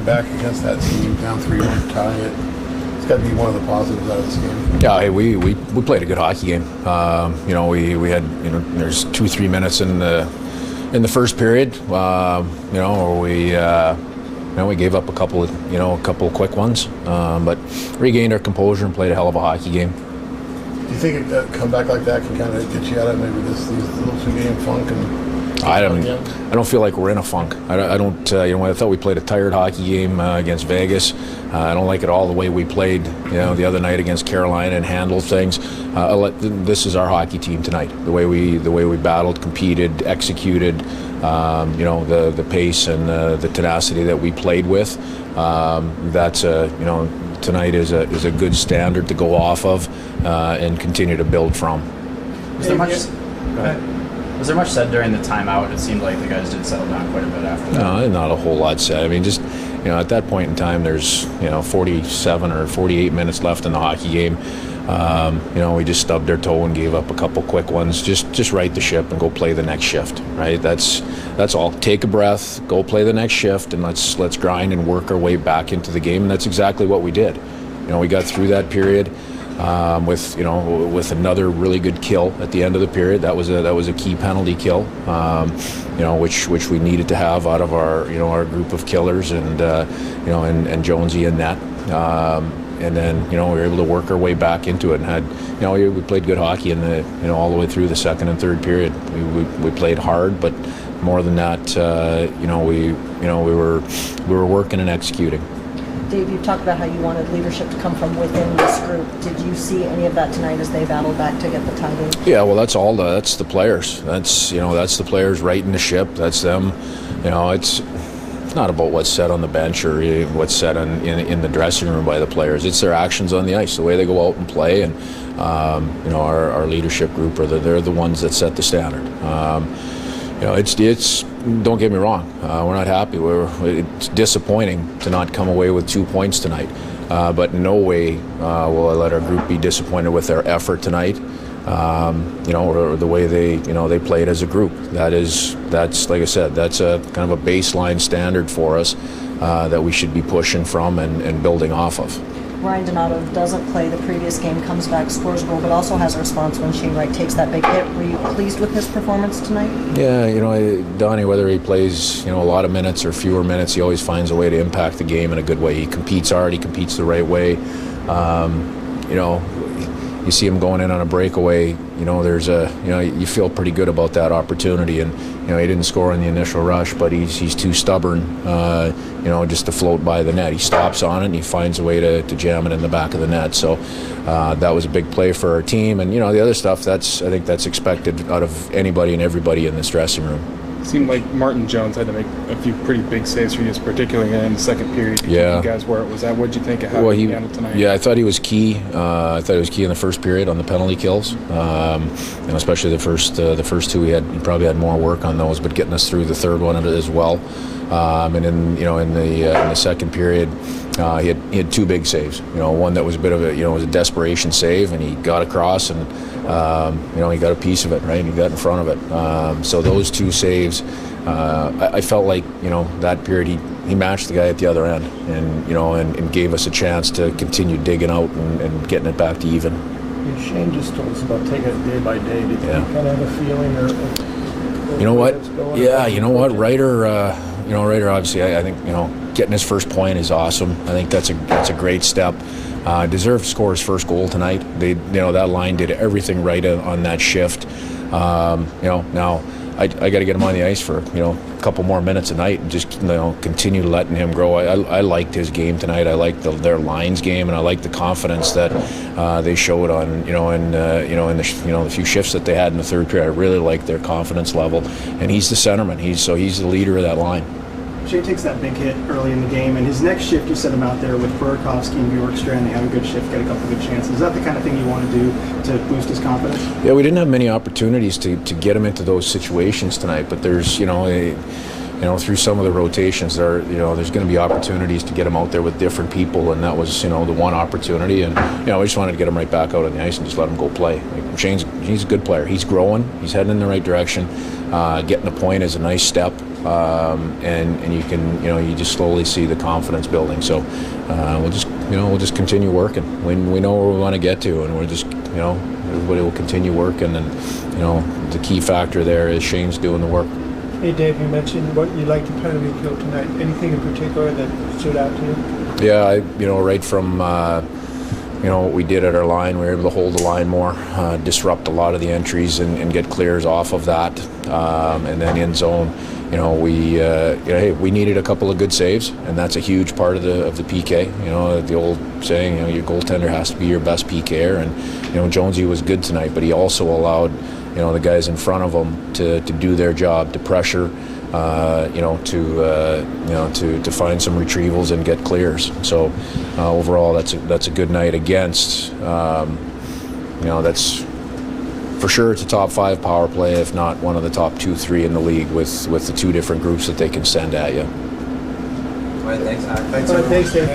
coming back against that team down 3-1 to tie it. It's got to be one of the positives out of this game. Yeah, hey, we played a good hockey game. We had there's 2-3 minutes in the first period. We gave up a couple of quick ones, but regained our composure and played a hell of a hockey game. Do you think a comeback like that can kind of get you out of maybe these little 2-game funk? I don't feel like we're in a funk. I don't. I thought we played a tired hockey game against Vegas. I don't like it all the way we played. The other night against Carolina and handled things. This is our hockey team tonight. The way we battled, competed, executed. The pace and the tenacity that we played with. Tonight is a good standard to go off of and continue to build from. Was there much said during the timeout? It seemed like the guys did settle down quite a bit after that. No, not a whole lot said. I mean, just at that point in time, there's 47 or 48 minutes left in the hockey game. We just stubbed our toe and gave up a couple quick ones. Just right the ship and go play the next shift. Right. That's all. Take a breath, go play the next shift, and let's grind and work our way back into the game. And that's exactly what we did. We got through that period. With another really good kill at the end of the period. That was a key penalty kill, which we needed to have out of our group of killers, and Jonesy in net. And then we were able to work our way back into it and had we played good hockey in the all the way through the second and third period. We played hard, but more than that, we were working and executing. Dave, you talked about how you wanted leadership to come from within this group. Did you see any of that tonight as they battled back to get the tie game? Yeah, well, that's the players. That's the players righting the ship. That's them. It's not about what's said on the bench or what's said in the dressing room by the players. It's their actions on the ice, the way they go out and play, and our leadership group they're the ones that set the standard. It's don't get me wrong, we're not happy. It's disappointing to not come away with 2 points tonight, but in no way will I let our group be disappointed with their effort tonight, or the way they played as a group. That's like I said, that's a kind of a baseline standard for us that we should be pushing from and building off of. Ryan Donato doesn't play the previous game, comes back, scores a goal, but also has a response when Shane Wright takes that big hit. Were you pleased with his performance tonight? Yeah, Donnie, whether he plays a lot of minutes or fewer minutes, he always finds a way to impact the game in a good way. He competes hard, he competes the right way. You see him going in on a breakaway, you feel pretty good about that opportunity. And, he didn't score in the initial rush, but he's too stubborn, just to float by the net. He stops on it and he finds a way to jam it in the back of the net. So that was a big play for our team. And, the other stuff, I think that's expected out of anybody and everybody in this dressing room. It seemed like Martin Jones had to make a few pretty big saves for you, particularly in the second period. Yeah. You guys were. Was that what did you think of how he handled tonight? Yeah, I thought he was key. I thought he was key in the first period on the penalty kills, and especially the first two. He probably had more work on those, but getting us through the third one as well. And in the second period, he had two big saves. One that was a bit of was a desperation save, and he got across and he got a piece of it, right? He got in front of it. So those two saves, I felt like that period he matched the guy at the other end, and gave us a chance to continue digging out and getting it back to even. Yeah, Shane just told us about taking it day by day. Did you kind of have a feeling or you know what? Yeah, you know what? Ryder obviously, I think getting his first point is awesome. I think that's a great step. Deserved to score his first goal tonight. That line did everything right on that shift. Now I got to get him on the ice for a couple more minutes a night and just continue letting him grow. I liked his game tonight. I liked their lines game, and I liked the confidence that they showed on in the few shifts that they had in the third period. I really liked their confidence level, and he's the centerman. He's the leader of that line. Shea takes that big hit early in the game, and his next shift, you set him out there with Burakovsky and Bjorkstrand. They have a good shift, get a couple good chances. Is that the kind of thing you want to do to boost his confidence? Yeah, we didn't have many opportunities to get him into those situations tonight, but there's through some of the rotations there's going to be opportunities to get him out there with different people, and that was the one opportunity. And we just wanted to get him right back out on the ice and just let him go play. He's a good player. He's growing. He's heading in the right direction. Getting the point is a nice step. and you can, you just slowly see the confidence building. So we'll just continue working. We know where we want to get to, and we're just, everybody will continue working. And the key factor there is Shane's doing the work. Hey Dave, you mentioned what you liked the penalty kill tonight. Anything in particular that stood out to you? Yeah, right from what we did at our line, we were able to hold the line more, disrupt a lot of the entries and get clears off of that, and then in zone. We needed a couple of good saves, and that's a huge part of the PK. The old saying, your goaltender has to be your best PKer, and Jonesy was good tonight, but he also allowed the guys in front of him to do their job, to pressure, to find some retrievals and get clears. So overall, that's a good night against. That's for sure, it's a top 5 power play, if not one of the top 2-3 in the league, with the 2 different groups that they can send at you. All right, thanks, Zach. Thanks, Dave.